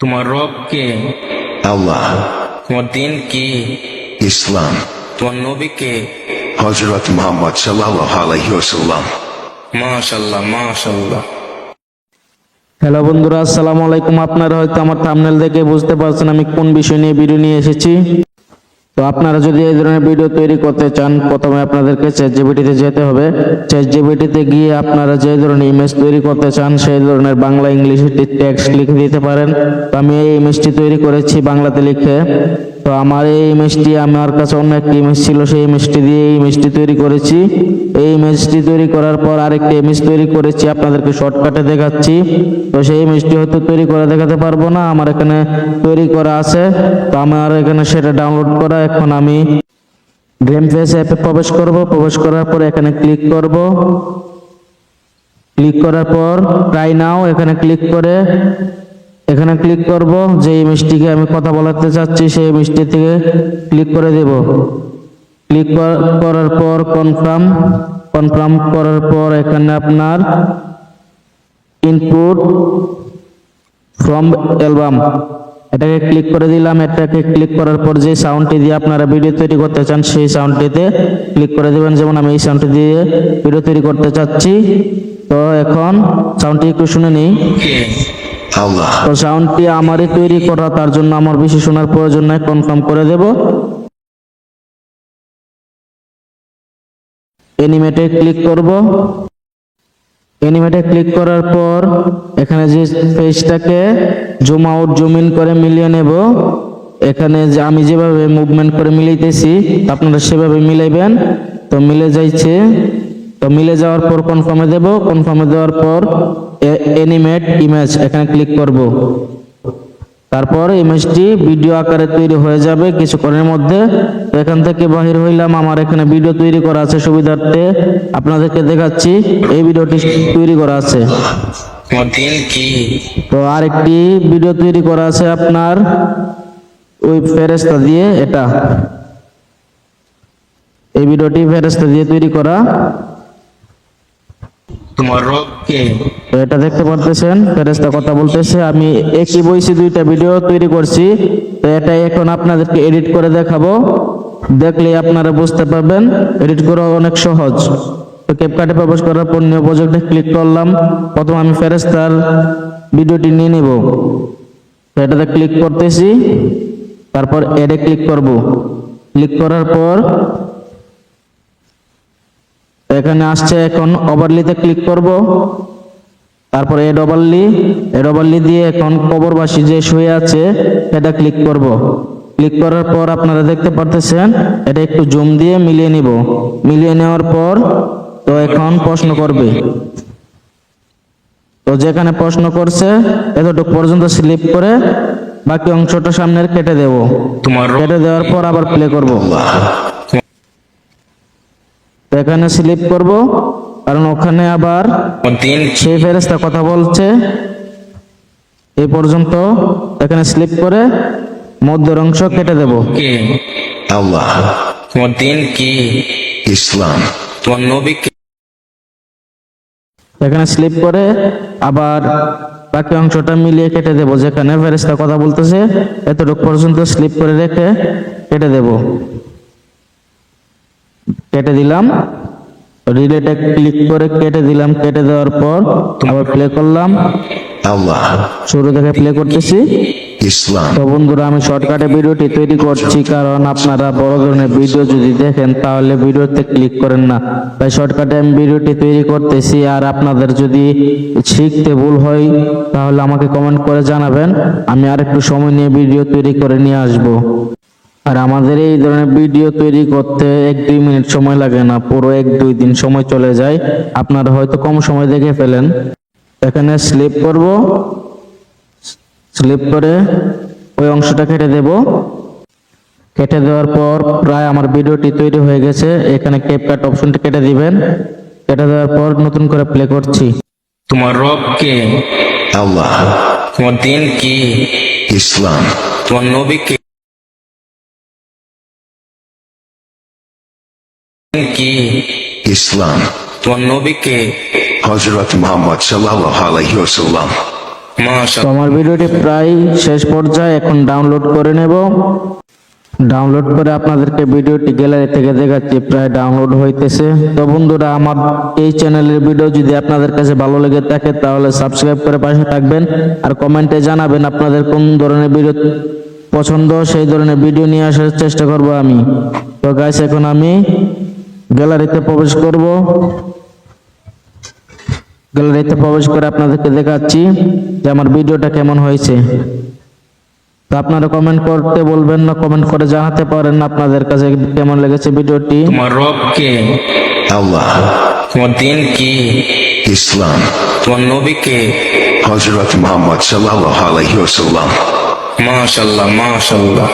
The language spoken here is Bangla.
তোমার রব কে? আল্লাহ, তোমার দিন কি? ইসলাম, তোমার নবী কে? হযরত মুহাম্মদ সাল্লাল্লাহু আলাইহি ওয়াসাল্লাম। মাশাআল্লাহ মাশাআল্লাহ। হ্যালো বন্ধুরা, আসসালামু আলাইকুম। আপনারা হয়তো আমার থাম্বনেল দেখে বুঝতে পারছেন আমি কোন বিষয় নিয়ে ভিডিও নিয়ে এসেছি। তো আপনারা যদি এই ধরনের ভিডিও তৈরি করতে চান, প্রথমে আপনাদেরকে চ্যাটজিপিটিতে যেতে হবে। চ্যাটজিপিটিতে গিয়ে আপনারা যে ধরনের ইমেজ তৈরি করতে চান সেই ধরনের বাংলা ইংলিশে টেক্সট লিখে দিতে পারেন। তো আমি এই ইমেজটি তৈরি করেছি বাংলাতে লিখে। তো আমার এই ইমেজটি, আমার কাছে অন্য একটি ইমেজ ছিল, সেই ইমেজটি দিয়ে এই ইমেজটি তৈরি করেছি। এই ইমেজটি তৈরি করার পর আরেকটি ইমেজ তৈরি করেছি, আপনাদেরকে শর্টকাটে দেখাচ্ছি। তো সেই ইমেজটি হয়তো তৈরি করে দেখাতে পারবো না, আমার এখানে তৈরি করা আছে। তো আমার এখানে সেটা ডাউনলোড করা। এখন আমি গ্রামফেস অ্যাপে প্রবেশ করব। প্রবেশ করার পর এখানে ক্লিক করব। ক্লিক করার পর ট্রাই নাও এখানে ক্লিক করে এখানে ক্লিক করব। যে ইমেজটিকে আমি কথা বলাতে চাচ্ছি সেই ইমেজটি থেকে ক্লিক করে দেব। ক্লিক করার পর কনফার্ম করার পর এখানে আপনার ইনপুট ফ্রম অ্যালবাম এটাকে ক্লিক করে দিলাম। এটাকে ক্লিক করার পর যে সাউন্ডটি দিয়ে আপনারা ভিডিও তৈরি করতে চান সেই সাউন্ডটিতে ক্লিক করে দিবেন। যেমন আমি এই সাউন্ডটি দিয়ে ভিডিও তৈরি করতে চাচ্ছি। তো এখন সাউন্ডটি একটু শুনে নিই। আল্লাহ, তো সাউন্ডটি আমারই তৈরি করা, তার জন্য আমার বেশি শোনার প্রয়োজন নাই, কনফার্ম করে দেব। অ্যানিমেটে ক্লিক করব। অ্যানিমেটে ক্লিক করার পর এখানে যে পেজটাকে জুম আউট জুম ইন করে মিলিয়ে নেব। এখানে যে আমি যেভাবে মুভমেন্ট করে মিলাইতেছি আপনারা সেভাবে মিলাইবেন। তো মিলে যাইছে। তো মিলে যাওয়ার পর কনফার্মে দেব। কনফার্মে দেওয়ার পর অ্যানিমেট ইমেজ এখানে ক্লিক করব। তারপর ইমেজটি ভিডিও আকারে তৈরি হয়ে যাবে কিছুক্ষণের মধ্যে। তো এখান থেকে বাহির হইলাম। আমার এখানে ভিডিও তৈরি করা আছে, সুবিধার্থে আপনাদেরকে দেখাচ্ছি। এই ভিডিওটি তৈরি করা আছে। তোমার দিন কি? তো আরেকটি ভিডিও তৈরি করা আছে আপনার ওই ফেরেশতা দিয়ে। এই ভিডিওটি ফেরেশতা দিয়ে তৈরি করা। তোমার রব কে? তো এটা দেখতে পারতেছেন ফেরেশতা কথা বলতেছে। আমি একই বইসি দুইটা ভিডিও তৈরি করছি। তো এটা এখন আপনাদেরকে এডিট করে দেখাবো, দেখলে আপনারা বুঝতে পারবেন এডিট করা অনেক সহজ। তো ক্যাপকাটে প্রবেশ করার পর নিউ প্রজেক্টে ক্লিক করলাম। প্রথম আমি ফেরেশতার ভিডিওটি নিয়ে নিব। তো এটাতে ক্লিক করতেছি, তারপর এডে ক্লিক করব। ক্লিক করার পর এখানে আসছে, এখন ওভারলিতে ক্লিক করব। তারপর এড ওভারলি দিয়ে এখন কবরবাসী যে শুয়ে আছে এটা ক্লিক করব। ক্লিক করার পর আপনারা দেখতে পারতেছেন এটা একটু জুম দিয়ে মিলিয়ে নিব। মিলিয়ে নেওয়ার পর তো এখন প্রশ্ন করবে। তো যেখানে প্রশ্ন করছে এতটুকু পর্যন্ত স্লিপ করে বাকি অংশটা সামনের কেটে দেব। তোমার রব কেটে দেওয়ার পর আবার প্লে করব। এখানে স্লিপ করব, কারণ ওখানে আবার তোমার দিন সেই ফেরেশতা কথা বলছে। এই পর্যন্ত এখানে স্লিপ করে মধ্যের অংশ কেটে দেব। কে? আল্লাহ, তোমার দিন কি? ইসলাম, তোমার নবী কে? এখানে স্লিপ করে আবার বাকি অংশটা মিলিয়ে কেটে দেব। যেখানে ফেরেশতা কথা বলতেছে এতটুকু পর্যন্ত স্লিপ করে রেখে কেটে দেব। কেটে দিলাম। রিলেটে ক্লিক করে কেটে দিলাম। কেটে দেওয়ার পর আবার প্লে করলাম। আল্লাহ, শুরু থেকে প্লে করতেছি। ইসলাম, তো বন্ধুরা, আমি শর্টকাটে ভিডিওটি তৈরি করছি, কারণ আপনারা বড় ধরনের ভিডিও যদি দেখেন তাহলে ভিডিওতে ক্লিক করেন না। তাই শর্টকাটে আমি ভিডিওটি তৈরি করতেছি। আর আপনাদের যদি শিখতে ভুল হয় তাহলে আমাকে কমেন্ট করে জানাবেন, আমি আরেকটু সময় নিয়ে ভিডিও তৈরি করে নিয়ে আসব। আর আমাদের এই ধরনের ভিডিও তৈরি করতে 1-2 মিনিট সময় লাগে না, পুরো 1-2 দিন সময় চলে যায়। আপনারা হয়তো কম সময় দেখে ফেলেন। এখানে স্লিপ করব। স্লিপ করে ওই অংশটা কেটে দেব। কেটে দেওয়ার পর প্রায় আমার ভিডিওটি তৈরি হয়ে গেছে। এখানে ক্যাপকাট অপশনটি কেটে দিবেন। কেটে দেওয়ার পর নতুন করে প্লে করছি। তোমার রব কে? আল্লাহ, তোমার দিন কি? ইসলাম, তোমার নবী কে? দিন কি? ইসলাম, তোমার নবী কে? হযরত মুহাম্মদ সাল্লাল্লাহু আলাইহি ওয়াসাল্লাম। তো মাশাআল্লাহ। আমার ভিডিওটি প্রায় শেষ পর্যায়ে, এখন ডাউনলোড করে নেব। ডাউনলোড করে আপনাদেরকে ভিডিওটি গ্যালারি থেকে দেখাচ্ছি, প্রায় ডাউনলোড হইতেছে। তো বন্ধুরা, আমার এই চ্যানেলের ভিডিও যদি আপনাদের কাছে ভালো লেগে থাকে তাহলে সাবস্ক্রাইব করে পাশে থাকবেন, আর কমেন্টে জানাবেন আপনাদের কোন ধরনের ভিডিও পছন্দ, সেই ধরনের ভিডিও নিয়ে আসার চেষ্টা করব আমি। তো গাইস, এখন আমি গ্যালারিতে প্রবেশ করব। গ্যালারিতে প্রবেশ করে আপনাদেরকে দেখাচ্ছি যে আমার ভিডিওটা কেমন হয়েছে। তো আপনারা কমেন্ট করতে বলবেন না, কমেন্ট করে জানাতে পারেন আপনাদের কাছে কেমন লেগেছে ভিডিওটি। তোমার রব কে? Allah, তোমার দিন কি? Islam, তোমার নবী কে? Hazrat Muhammad sallallahu alaihi wasallam. মাশাআল্লাহ, মাশাআল্লাহ।